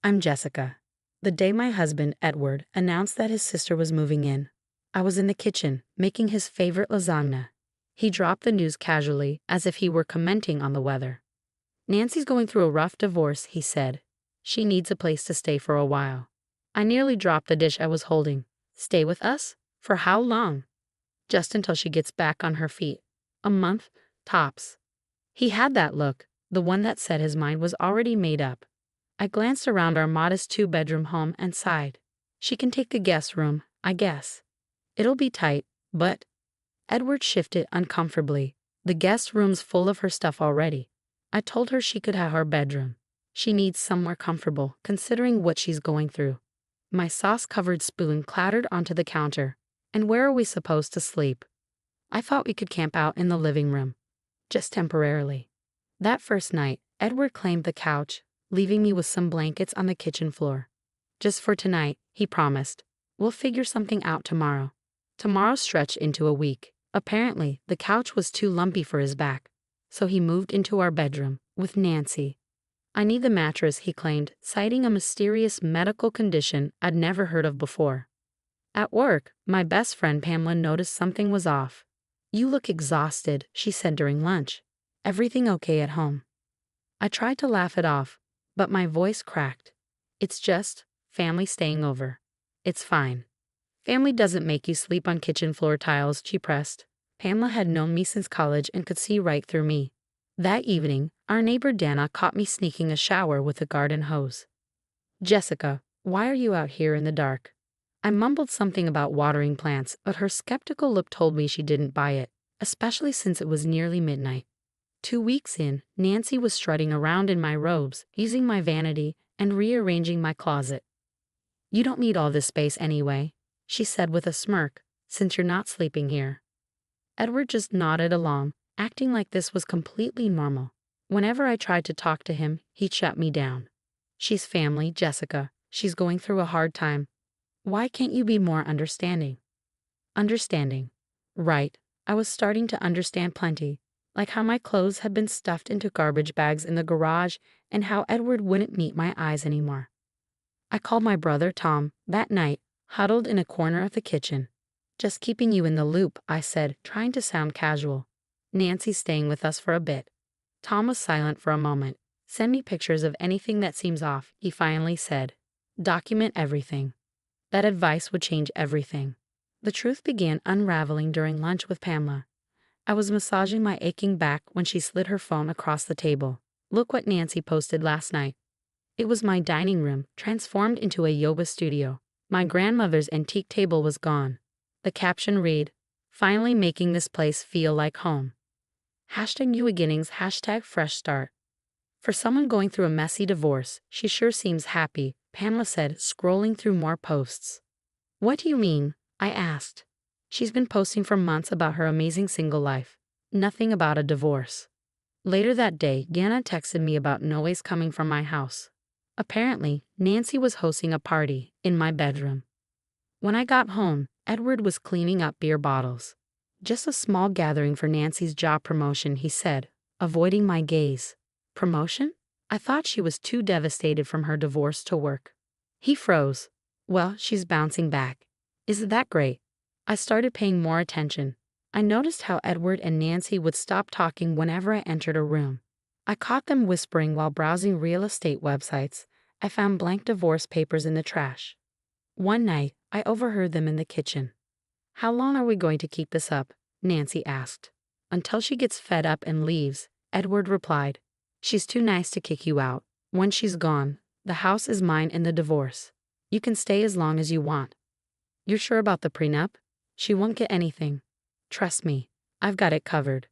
I'm Jessica. The day my husband, Edward, announced that his sister was moving in, I was in the kitchen, making his favorite lasagna. He dropped the news casually, as if he were commenting on the weather. Nancy's going through a rough divorce, he said. She needs a place to stay for a while. I nearly dropped the dish I was holding. Stay with us? For how long? Just until she gets back on her feet. A month, tops. He had that look, the one that said his mind was already made up. I glanced around our modest two-bedroom home and sighed. She can take the guest room, I guess. It'll be tight, but… Edward shifted uncomfortably. The guest room's full of her stuff already. I told her she could have her bedroom. She needs somewhere comfortable, considering what she's going through. My sauce-covered spoon clattered onto the counter. And where are we supposed to sleep? I thought we could camp out in the living room. Just temporarily. That first night, Edward claimed the couch, leaving me with some blankets on the kitchen floor. Just for tonight, he promised. We'll figure something out tomorrow. Tomorrow stretched into a week. Apparently, the couch was too lumpy for his back, so he moved into our bedroom, with Nancy. I need the mattress, he claimed, citing a mysterious medical condition I'd never heard of before. At work, my best friend Pamela noticed something was off. You look exhausted, she said during lunch. Everything okay at home? I tried to laugh it off, but my voice cracked. It's just family staying over. It's fine. Family doesn't make you sleep on kitchen floor tiles, she pressed. Pamela had known me since college and could see right through me. That evening, our neighbor Dana caught me sneaking a shower with a garden hose. Jessica, why are you out here in the dark? I mumbled something about watering plants, but her skeptical look told me she didn't buy it, especially since it was nearly midnight. 2 weeks in, Nancy was strutting around in my robes, using my vanity, and rearranging my closet. You don't need all this space anyway, she said with a smirk, since you're not sleeping here. Edward just nodded along, acting like this was completely normal. Whenever I tried to talk to him, he'd shut me down. She's family, Jessica. She's going through a hard time. Why can't you be more understanding? Understanding. Right. I was starting to understand plenty, like how my clothes had been stuffed into garbage bags in the garage and how Edward wouldn't meet my eyes anymore. I called my brother Tom that night, huddled in a corner of the kitchen. Just keeping you in the loop, I said, trying to sound casual. Nancy's staying with us for a bit. Tom was silent for a moment. Send me pictures of anything that seems off, he finally said. Document everything. That advice would change everything. The truth began unraveling during lunch with Pamela. I was massaging my aching back when she slid her phone across the table. Look what Nancy posted last night. It was my dining room, transformed into a yoga studio. My grandmother's antique table was gone. The caption read, finally making this place feel like home. #new beginnings, #fresh start. For someone going through a messy divorce, she sure seems happy, Pamela said, scrolling through more posts. What do you mean? I asked. She's been posting for months about her amazing single life. Nothing about a divorce. Later that day, Diana texted me about noise coming from my house. Apparently, Nancy was hosting a party in my bedroom. When I got home, Edward was cleaning up beer bottles. Just a small gathering for Nancy's job promotion, he said, avoiding my gaze. Promotion? I thought she was too devastated from her divorce to work. He froze. Well, she's bouncing back. Isn't that great? I started paying more attention. I noticed how Edward and Nancy would stop talking whenever I entered a room. I caught them whispering while browsing real estate websites. I found blank divorce papers in the trash. One night, I overheard them in the kitchen. How long are we going to keep this up? Nancy asked. Until she gets fed up and leaves, Edward replied. She's too nice to kick you out. Once she's gone, the house is mine in the divorce. You can stay as long as you want. You're sure about the prenup? She won't get anything. Trust me, I've got it covered.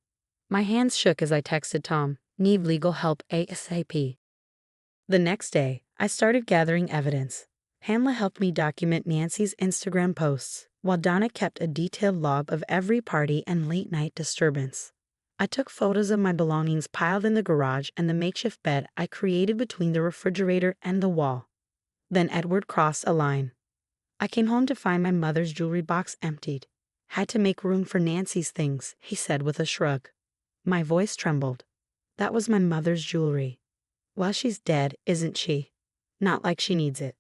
My hands shook as I texted Tom, need legal help ASAP. The next day, I started gathering evidence. Pamela helped me document Nancy's Instagram posts, while Donna kept a detailed log of every party and late-night disturbance. I took photos of my belongings piled in the garage and the makeshift bed I created between the refrigerator and the wall. Then Edward crossed a line. I came home to find my mother's jewelry box emptied. Had to make room for Nancy's things, he said with a shrug. My voice trembled. That was my mother's jewelry. Well, she's dead, isn't she? Not like she needs it.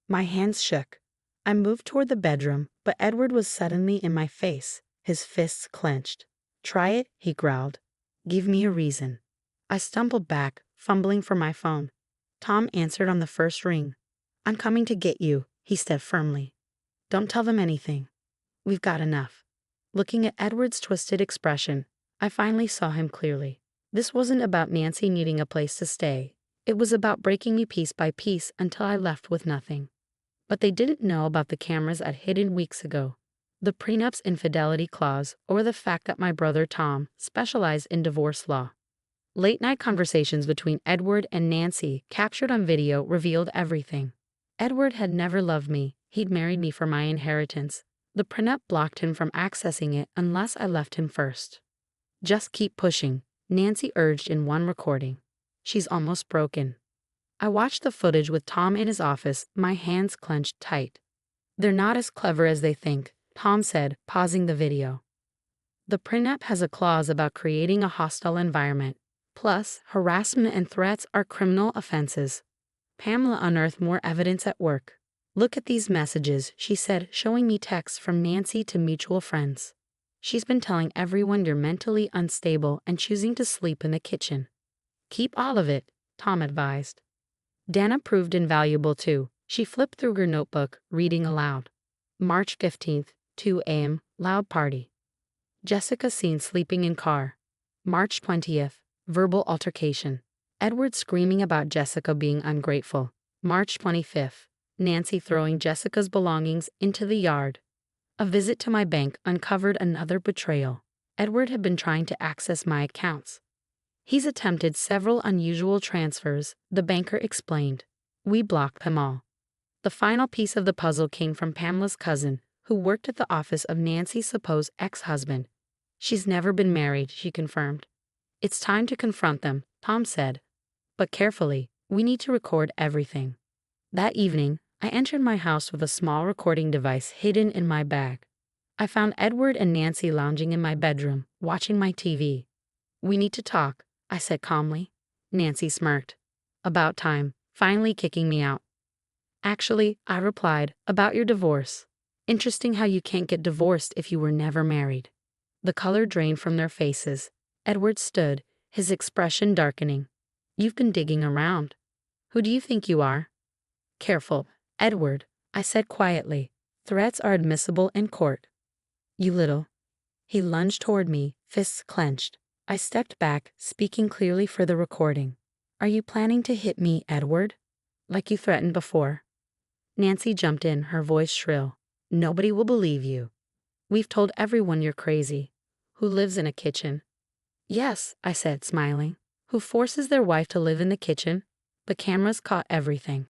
My hands shook. I moved toward the bedroom, but Edward was suddenly in my face, his fists clenched. Try it, he growled. Give me a reason. I stumbled back, fumbling for my phone. Tom answered on the first ring. I'm coming to get you, he said firmly. Don't tell them anything. We've got enough. Looking at Edward's twisted expression, I finally saw him clearly. This wasn't about Nancy needing a place to stay. It was about breaking me piece by piece until I left with nothing. But they didn't know about the cameras I'd hidden weeks ago, the prenup's infidelity clause, or the fact that my brother Tom specialized in divorce law. Late-night conversations between Edward and Nancy, captured on video, revealed everything. Edward had never loved me. He'd married me for my inheritance. The prenup blocked him from accessing it unless I left him first. Just keep pushing, Nancy urged in one recording. She's almost broken. I watched the footage with Tom in his office, my hands clenched tight. They're not as clever as they think, Tom said, pausing the video. The prenup has a clause about creating a hostile environment. Plus, harassment and threats are criminal offenses. Pamela unearthed more evidence at work. Look at these messages, she said, showing me texts from Nancy to mutual friends. She's been telling everyone you're mentally unstable and choosing to sleep in the kitchen. Keep all of it, Tom advised. Dana proved invaluable too. She flipped through her notebook, reading aloud. March 15th, 2 a.m., loud party. Jessica seen sleeping in car. March 20th, verbal altercation. Edward screaming about Jessica being ungrateful. March 25th, Nancy throwing Jessica's belongings into the yard. A visit to my bank uncovered another betrayal. Edward had been trying to access my accounts. He's attempted several unusual transfers, the banker explained. We blocked them all. The final piece of the puzzle came from Pamela's cousin, who worked at the office of Nancy's supposed ex-husband. She's never been married, she confirmed. It's time to confront them, Tom said. But carefully, we need to record everything. That evening, I entered my house with a small recording device hidden in my bag. I found Edward and Nancy lounging in my bedroom, watching my TV. We need to talk, I said calmly. Nancy smirked. About time, finally kicking me out. Actually, I replied, about your divorce. Interesting how you can't get divorced if you were never married. The color drained from their faces. Edward stood, his expression darkening. You've been digging around. Who do you think you are? Careful, Edward, I said quietly. Threats are admissible in court. You little. He lunged toward me, fists clenched. I stepped back, speaking clearly for the recording. Are you planning to hit me, Edward? Like you threatened before? Nancy jumped in, her voice shrill. Nobody will believe you. We've told everyone you're crazy. Who lives in a kitchen? Yes, I said, smiling. Who forces their wife to live in the kitchen? The cameras caught everything.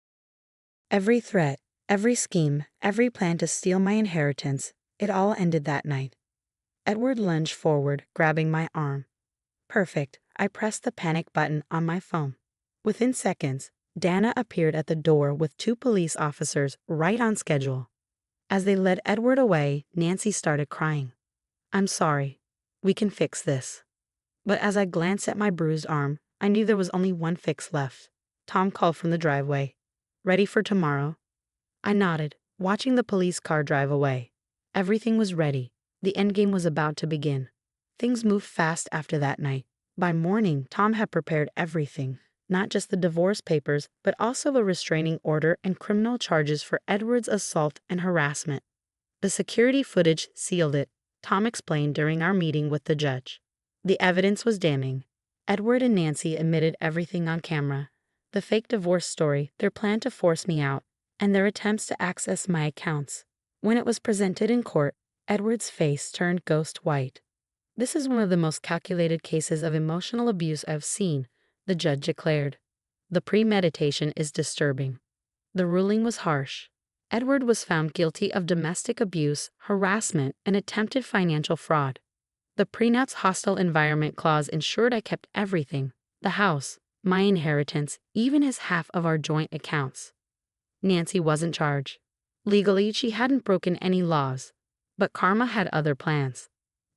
Every threat, every scheme, every plan to steal my inheritance, it all ended that night. Edward lunged forward, grabbing my arm. Perfect. I pressed the panic button on my phone. Within seconds, Dana appeared at the door with 2 police officers right on schedule. As they led Edward away, Nancy started crying. I'm sorry. We can fix this. But as I glanced at my bruised arm, I knew there was only one fix left. Tom called from the driveway. Ready for tomorrow? I nodded, watching the police car drive away. Everything was ready. The endgame was about to begin. Things moved fast after that night. By morning, Tom had prepared everything. Not just the divorce papers, but also a restraining order and criminal charges for Edward's assault and harassment. The security footage sealed it, Tom explained during our meeting with the judge. The evidence was damning. Edward and Nancy admitted everything on camera. The fake divorce story, their plan to force me out, and their attempts to access my accounts. When it was presented in court, Edward's face turned ghost white. This is one of the most calculated cases of emotional abuse I've seen, the judge declared. The premeditation is disturbing. The ruling was harsh. Edward was found guilty of domestic abuse, harassment, and attempted financial fraud. The prenup's hostile environment clause ensured I kept everything: the house, my inheritance, even his half of our joint accounts. Nancy wasn't charged. Legally, she hadn't broken any laws. But karma had other plans.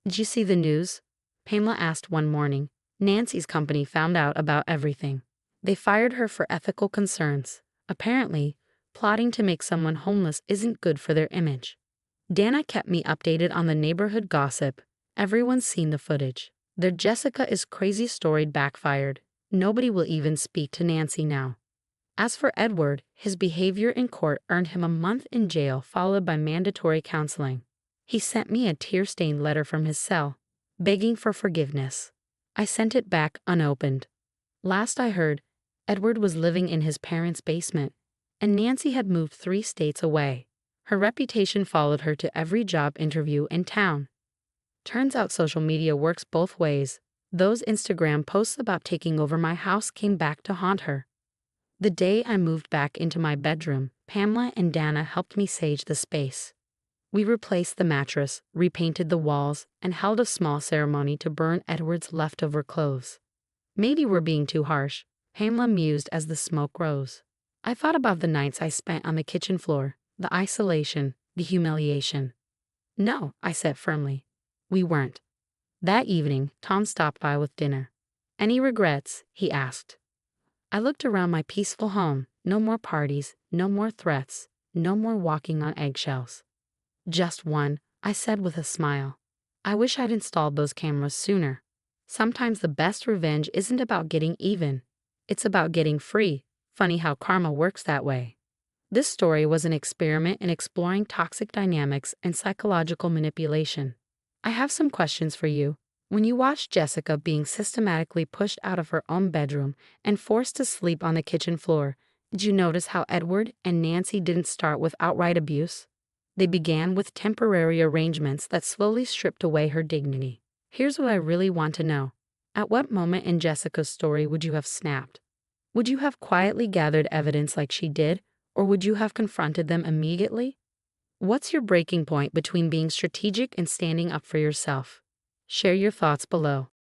Did you see the news? Pamela asked one morning. Nancy's company found out about everything. They fired her for ethical concerns. Apparently, plotting to make someone homeless isn't good for their image. Dana kept me updated on the neighborhood gossip. Everyone's seen the footage. Their Jessica is crazy story backfired. Nobody will even speak to Nancy now. As for Edward, his behavior in court earned him a month in jail followed by mandatory counseling. He sent me a tear-stained letter from his cell, begging for forgiveness. I sent it back unopened. Last I heard, Edward was living in his parents' basement, and Nancy had moved 3 states away. Her reputation followed her to every job interview in town. Turns out social media works both ways. Those Instagram posts about taking over my house came back to haunt her. The day I moved back into my bedroom, Pamela and Dana helped me sage the space. We replaced the mattress, repainted the walls, and held a small ceremony to burn Edward's leftover clothes. Maybe we're being too harsh, Pamela mused as the smoke rose. I thought about the nights I spent on the kitchen floor, the isolation, the humiliation. No, I said firmly. We weren't. That evening, Tom stopped by with dinner. Any regrets? He asked. I looked around my peaceful home. No more parties, no more threats, no more walking on eggshells. Just one, I said with a smile. I wish I'd installed those cameras sooner. Sometimes the best revenge isn't about getting even. It's about getting free. Funny how karma works that way. This story was an experiment in exploring toxic dynamics and psychological manipulation. I have some questions for you. When you watched Jessica being systematically pushed out of her own bedroom and forced to sleep on the kitchen floor, did you notice how Edward and Nancy didn't start with outright abuse? They began with temporary arrangements that slowly stripped away her dignity. Here's what I really want to know. At what moment in Jessica's story would you have snapped? Would you have quietly gathered evidence like she did, or would you have confronted them immediately? What's your breaking point between being strategic and standing up for yourself? Share your thoughts below.